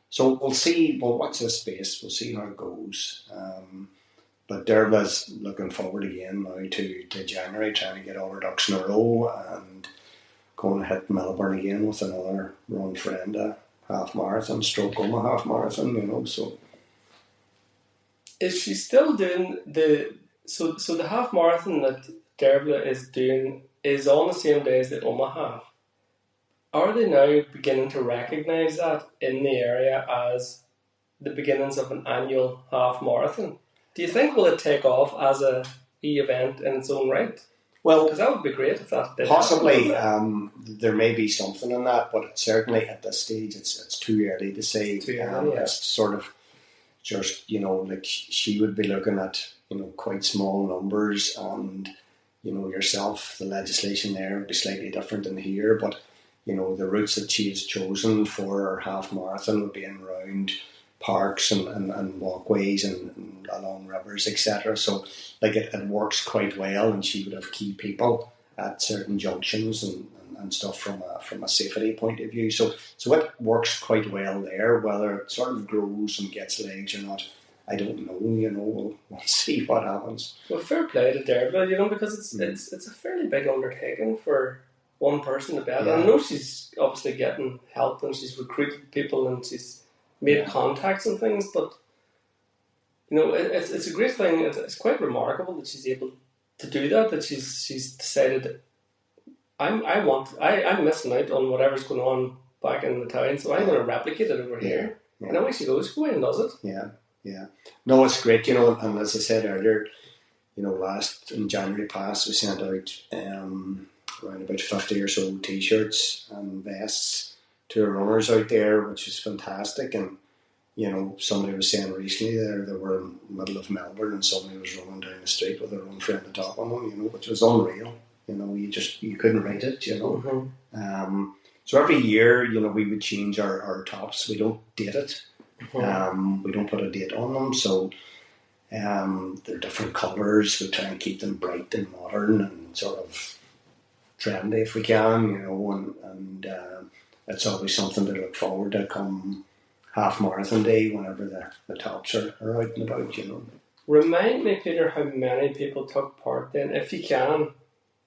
So we'll see. We'll watch this space. We'll see how it goes. But Derva's looking forward again now to January, trying to get all her ducks in a row and going to hit Melbourne again with another Run For Enda half marathon, stroke half marathon. So is she still doing So the half marathon that Dervla is doing is on the same day as the Omaha. Are they now beginning to recognise that in the area as the beginnings of an annual half marathon? Do you think will it take off as a event in its own right? Well, because that would be great if that did. Possibly, there may be something in that, but certainly at this stage, it's too early to say. It's sort of just like she would be looking at quite small numbers, and yourself, the legislation there would be slightly different than here, but the routes that she has chosen for her half marathon would be in around parks and walkways and along rivers, etc. So it works quite well, and she would have key people at certain junctions and stuff from a safety point of view. So it works quite well there. Whether it sort of grows and gets legs or not, I don't know. We'll see what happens. Well, fair play to Derva, because it's a fairly big undertaking for one person to bet. Yeah. I know she's obviously getting help and she's recruited people and she's made contacts and things, but it's a great thing. It's quite remarkable that she's able to do that. That she's decided I'm missing out on whatever's going on back in the town, so I'm going to replicate it over here. Yeah. And away she goes. Go and does it. Yeah. No, it's great. And as I said earlier, last in January past we sent out around about 50 or so T-shirts and vests to our runners out there, which is fantastic. And somebody was saying recently they were in the middle of Melbourne and somebody was running down the street with their own friend on top of them, which was unreal. You couldn't write it. Mm-hmm. So every year, we would change our tops. We don't date it. Mm-hmm. We don't put a date on them. So they're different colours. We try and keep them bright and modern and sort of trendy if we can, and it's always something to look forward to come half marathon day whenever the tops are out and about, Remind me, Peter, how many people took part then, if you can.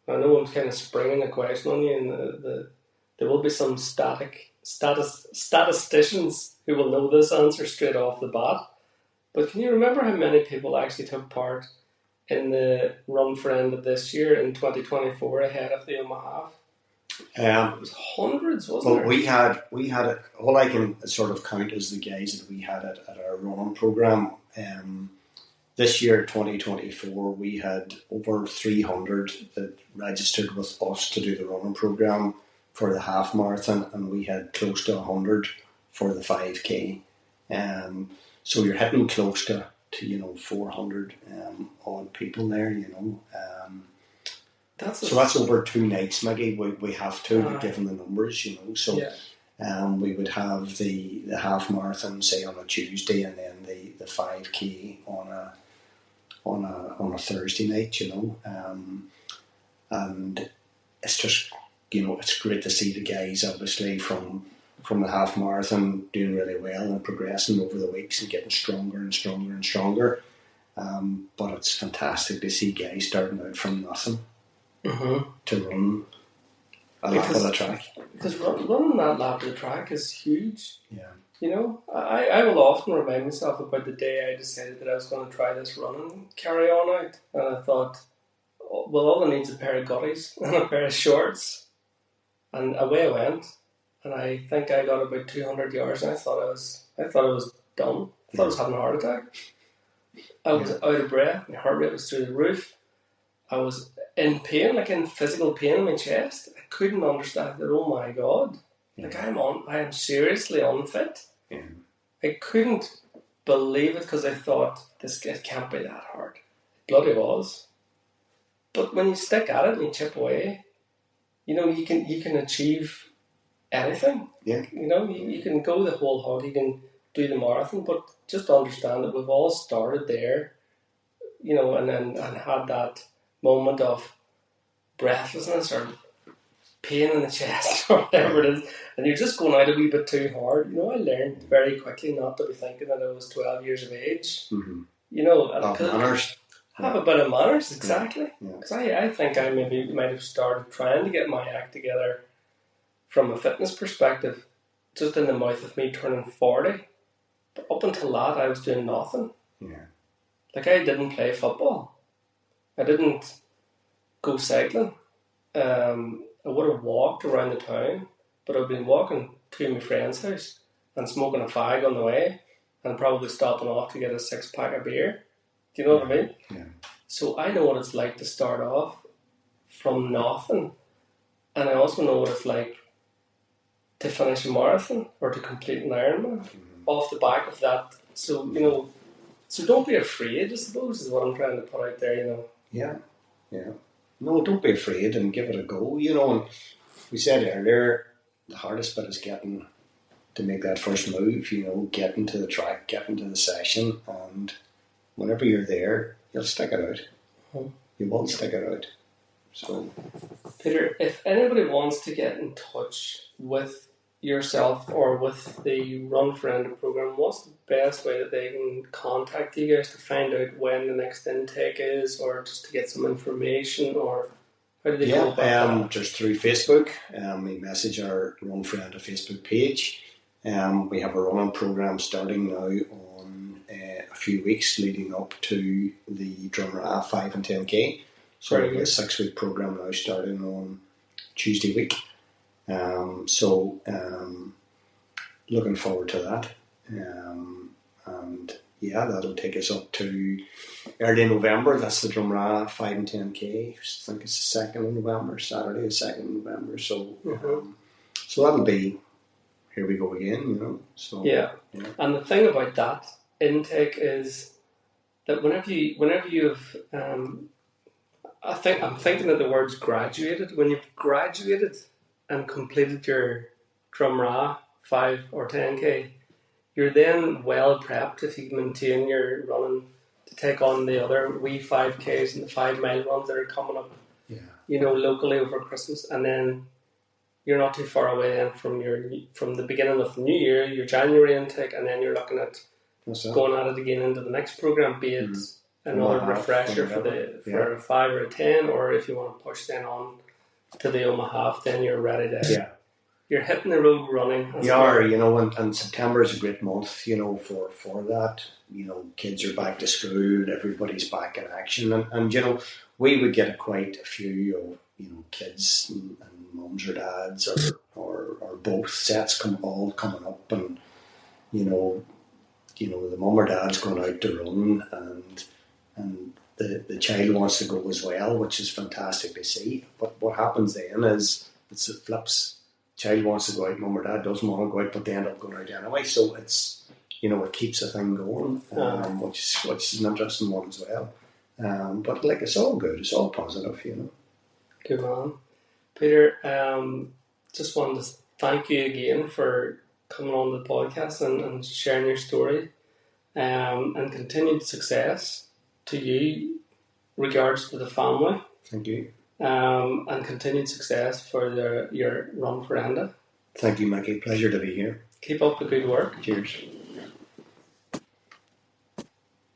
I know I'm kind of springing a question on you, and there will be some statisticians who will know this answer straight off the bat. But can you remember how many people actually took part in the Run For Enda this year in 2024 ahead of the Omaha? It was hundreds, wasn't there? We had it. All I can sort of count is the guys that we had at our running program. This year, 2024, we had over 300 that registered with us to do the running program for the half marathon, and we had close to 100 for the 5K. So you're hitting close to 400 odd people there. That's over 2 nights, Maggie. We have to, given the numbers, So we would have the half marathon, say, on a Tuesday, and then the 5K on a Thursday night, and it's just it's great to see the guys obviously from the half marathon doing really well and progressing over the weeks and getting stronger and stronger and stronger. But it's fantastic to see guys starting out from nothing to run a lap of the track. Because running that lap of the track is huge. Yeah. I will often remind myself about the day I decided that I was going to try this running carry on out, and I thought, well, all I need is a pair of gutties and a pair of shorts, and away I went. And I think I got about 200 yards, and I thought I was done. I thought I was having a heart attack. I was out of breath. My heart rate was through the roof. I was in pain, like in physical pain in my chest. I couldn't understand that. Oh my God! Like I am seriously unfit. Yeah. I couldn't believe it because I thought it can't be that hard. It bloody was. But when you stick at it and you chip away, you know you can achieve anything. Yeah. You know you can go the whole hog. You can do the marathon, but just understand that we've all started there. You know, and had that moment of breathlessness or pain in the chest or whatever it is, and you're just going out a wee bit too hard. You know, I learned very quickly not to be thinking that I was 12 years of age. Mm-hmm. You know, Have manners. Have a bit of manners, exactly. Yeah. Because I think I might have started trying to get my act together from a fitness perspective just in the mouth of me turning 40. But up until that, I was doing nothing. Yeah. Like, I didn't play football. I didn't go cycling. I would have walked around the town, but I've been walking to my friend's house and smoking a fag on the way and probably stopping off to get a 6-pack of beer. Do you know what I mean? Yeah. So I know what it's like to start off from nothing. And I also know what it's like to finish a marathon or to complete an Ironman off the back of that. So, you know, so don't be afraid, I suppose, is what I'm trying to put out there, you know. Yeah, yeah. No, don't be afraid and give it a go, you know. And we said earlier, the hardest bit is getting to make that first move, you know, getting to the track, getting to the session, and whenever you're there, you'll stick it out. Mm-hmm. You will stick it out. So, Peter, if anybody wants to get in touch with yourself or with the Run For Enda program, what's the best way that they can contact you guys to find out when the next intake is, or just to get some information, or how do they go about that? Just through Facebook. We message our Run For Enda Facebook page. We have a running program starting now on a few weeks leading up to the Drumrah 5 and 10K. So we have a 6-week program now starting on Tuesday week. Looking forward to that. And yeah, that'll take us up to early November. That's the Drumrah 5 and 10K. I think it's the 2nd of November, Saturday the 2nd of November. So, so that'll be, here we go again, you know. So yeah. And the thing about that intake is that whenever you've I'm thinking of the words graduated. When you've graduated and completed your Drumrah 5 or 10K, you're then well prepped if you maintain your running to take on the other wee 5Ks and the 5 mile runs that are coming up, you know, locally over Christmas. And then you're not too far away then from the beginning of the new year, your January intake, and then you're looking at going at it again into the next program, be it another refresher for a 5 or a 10, or if you want to push then on to the Omaha, then you're ready to. You're hitting the road running. You are, you know, and September is a great month, you know, for that. You know, kids are back to school, everybody's back in action, and you know, we would get quite a few of, you know, kids and mums or dads or both sets all coming up, and you know, the mum or dad's going out to run, and the child wants to go as well, which is fantastic to see. But what happens then is it flips. Child wants to go out, mum or dad doesn't want to go out, but they end up going out anyway. So it's, you know, it keeps the thing going, which is an interesting one as well. But like, it's all good, it's all positive, you know. Good man, Peter. Just wanted to thank you again for coming on the podcast and sharing your story, and continued success to you, regards to the family. Thank you. And continued success for your Run For Enda. Thank you, Mickey. Pleasure to be here. Keep up the good work. Cheers.